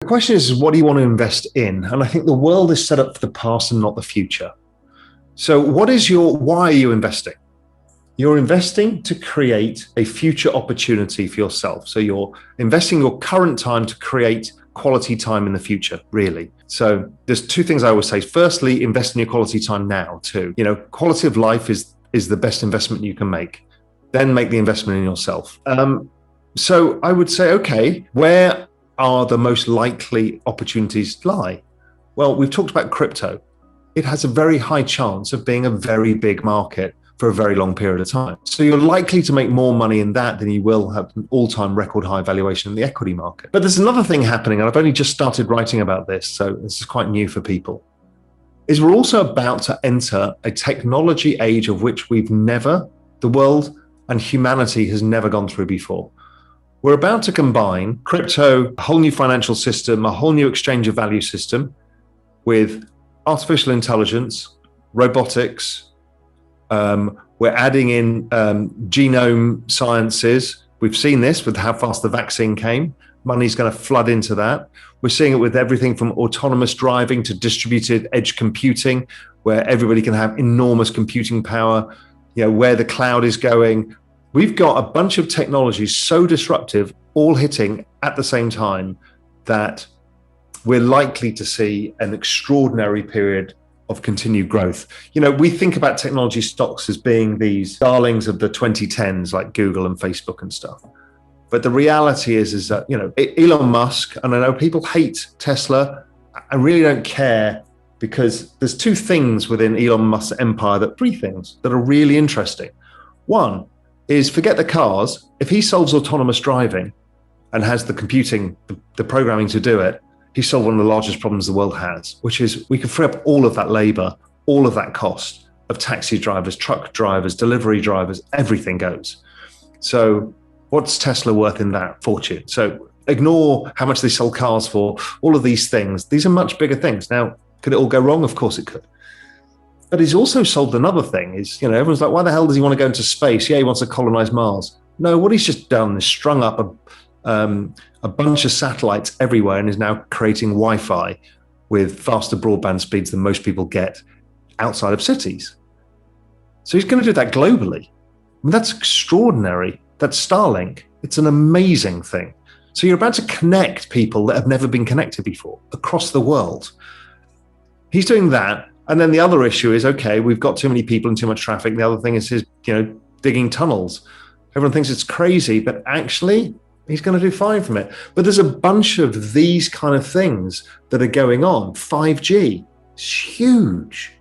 The question is, what do you want to invest in? And I think the world is set up for the past and not the future. So why are you investing? You're investing to create a future opportunity for yourself. So you're investing your current time to create quality time in the future, really. So there's two things I always say. Firstly, invest in your quality time now too. Quality of life is the best investment you can make. Then make the investment in yourself. So I would say, okay, where are the most likely opportunities lie? Well, we've talked about crypto. It has a very high chance of being a very big market for a very long period of time. So you're likely to make more money in that than you will have an all-time record high valuation in the equity market. But there's another thing happening, and I've only just started writing about this, so this is quite new for people, is we're also about to enter a technology age of which the world and humanity has never gone through before. We're about to combine crypto, a whole new financial system, a whole new exchange of value system with artificial intelligence, robotics. We're adding in genome sciences. We've seen this with how fast the vaccine came. Money's going to flood into that. We're seeing it with everything from autonomous driving to distributed edge computing, where everybody can have enormous computing power, where the cloud is going. We've got a bunch of technologies so disruptive, all hitting at the same time, that we're likely to see an extraordinary period of continued growth. We think about technology stocks as being these darlings of the 2010s, like Google and Facebook and stuff. But the reality is that, Elon Musk, and I know people hate Tesla, I really don't care, because there's three things within Elon Musk's empire that are really interesting. One is, forget the cars. If he solves autonomous driving and has the computing, the programming to do it, he solved one of the largest problems the world has, which is we can free up all of that labor, all of that cost of taxi drivers, truck drivers, delivery drivers, everything goes. So what's Tesla worth in that fortune? So ignore how much they sell cars for, all of these things. These are much bigger things. Now, could it all go wrong? Of course it could. But he's also solved another thing is, everyone's like, why the hell does he want to go into space? Yeah, he wants to colonize Mars. No, what he's just done is strung up a bunch of satellites everywhere and is now creating Wi-Fi with faster broadband speeds than most people get outside of cities. So he's going to do that globally. That's extraordinary. That's Starlink. It's an amazing thing. So you're about to connect people that have never been connected before across the world. He's doing that. And then the other issue is, okay, we've got too many people and too much traffic. The other thing is his, digging tunnels. Everyone thinks it's crazy, but actually he's going to do fine from it. But there's a bunch of these kind of things that are going on. 5G is huge.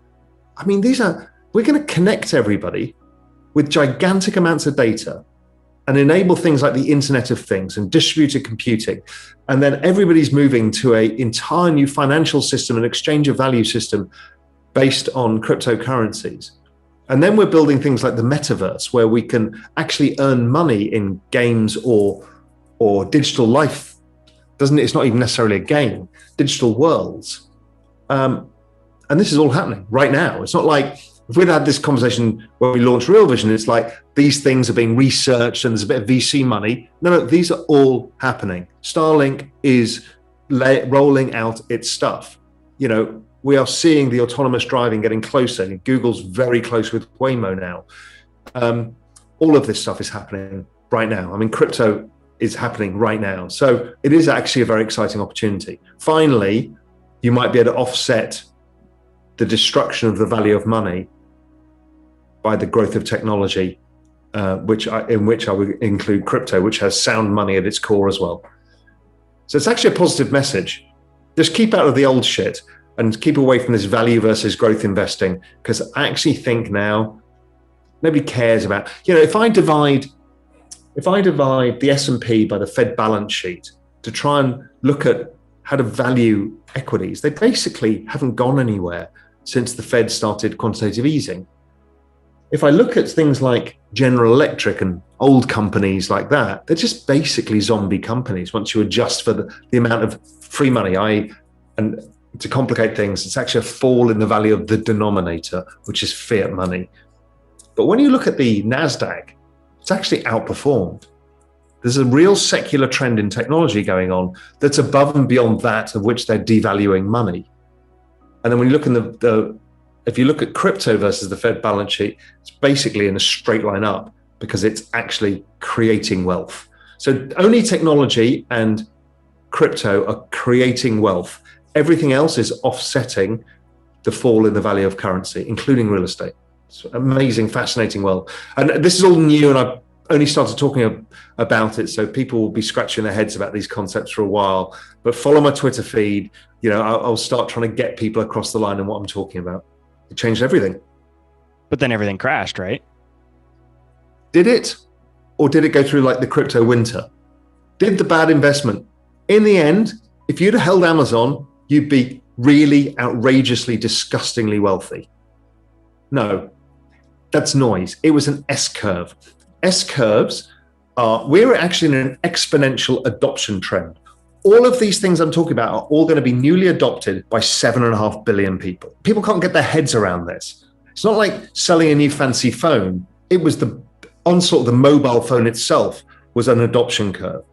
I mean, we're going to connect everybody with gigantic amounts of data and enable things like the Internet of Things and distributed computing. And then everybody's moving to an entire new financial system, an exchange of value system based on cryptocurrencies. And then we're building things like the metaverse, where we can actually earn money in games or digital life. It's not even necessarily a game, digital worlds. And this is all happening right now. It's not like if we'd had this conversation when we launched Real Vision, it's like these things are being researched and there's a bit of VC money. No, these are all happening. Starlink is rolling out its stuff. We are seeing the autonomous driving getting closer. Google's very close with Waymo now. All of this stuff is happening right now. I mean, crypto is happening right now. So it is actually a very exciting opportunity. Finally, you might be able to offset the destruction of the value of money by the growth of technology, in which I would include crypto, which has sound money at its core as well. So it's actually a positive message. Just keep out of the old shit and keep away from this value versus growth investing, because I actually think now nobody cares about, if I divide the S&P by the Fed balance sheet to try and look at how to value equities, they basically haven't gone anywhere since the Fed started quantitative easing. If I look at things like General Electric and old companies like that, they're just basically zombie companies once you adjust for the amount of free money. And to complicate things, it's actually a fall in the value of the denominator, which is fiat money. But when you look at the NASDAQ, it's actually outperformed. There's a real secular trend in technology going on that's above and beyond that of which they're devaluing money. And then when you look in if you look at crypto versus the Fed balance sheet, it's basically in a straight line up because it's actually creating wealth. So only technology and crypto are creating wealth. Everything else is offsetting the fall in the value of currency, including real estate. It's amazing, fascinating world. And this is all new, and I've only started talking about it, so people will be scratching their heads about these concepts for a while. But follow my Twitter feed. I'll start trying to get people across the line on what I'm talking about. It changed everything. But then everything crashed, right? Did it? Or did it go through like the crypto winter? Did the bad investment? In the end, if you'd have held Amazon, you'd be really outrageously, disgustingly wealthy. No, that's noise. It was an S-curve. S-curves we're actually in an exponential adoption trend. All of these things I'm talking about are all going to be newly adopted by 7.5 billion people. People can't get their heads around this. It's not like selling a new fancy phone. It was the onslaught of the mobile phone itself was an adoption curve,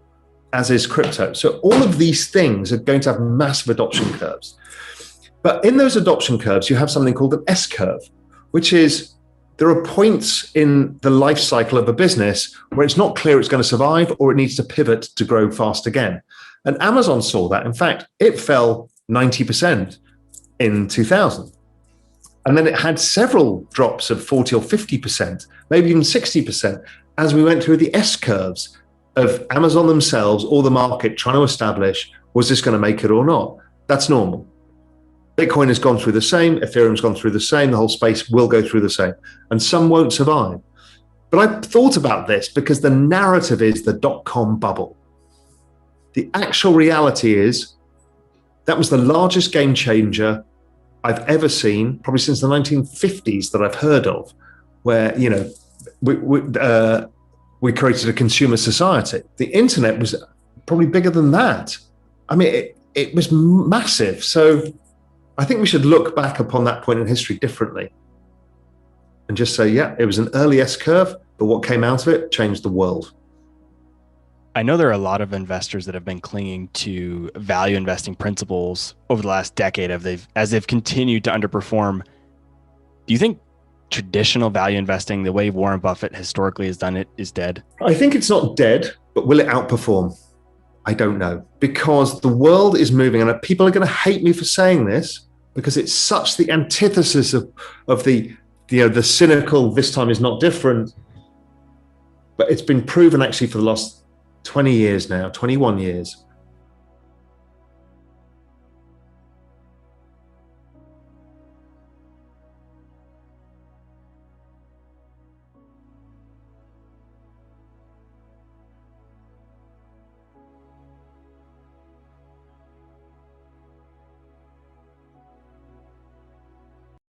as is crypto. So all of these things are going to have massive adoption curves. But in those adoption curves, you have something called an S-curve, which is there are points in the life cycle of a business where it's not clear it's going to survive or it needs to pivot to grow fast again. And Amazon saw that. In fact, it fell 90% in 2000. And then it had several drops of 40 or 50%, maybe even 60%, as we went through the S-curves of Amazon themselves or the market trying to establish, was this going to make it or not? That's normal. Bitcoin has gone through the same, Ethereum's gone through the same, the whole space will go through the same, and some won't survive. But I thought about this because the narrative is the dot-com bubble. The actual reality is that was the largest game changer I've ever seen, probably since the 1950s that I've heard of, where, we created a consumer society. The internet was probably bigger than that. I mean, it was massive. So I think we should look back upon that point in history differently and just say, yeah, it was an early S-curve, but what came out of it changed the world. I know there are a lot of investors that have been clinging to value investing principles over the last decade as they've continued to underperform. Do you think traditional value investing, the way Warren Buffett historically has done it, is dead? I think it's not dead, but will it outperform? I don't know, because the world is moving, and people are going to hate me for saying this because it's such the antithesis of the cynical, this time is not different. But it's been proven actually for the last 20 years now, 21 years,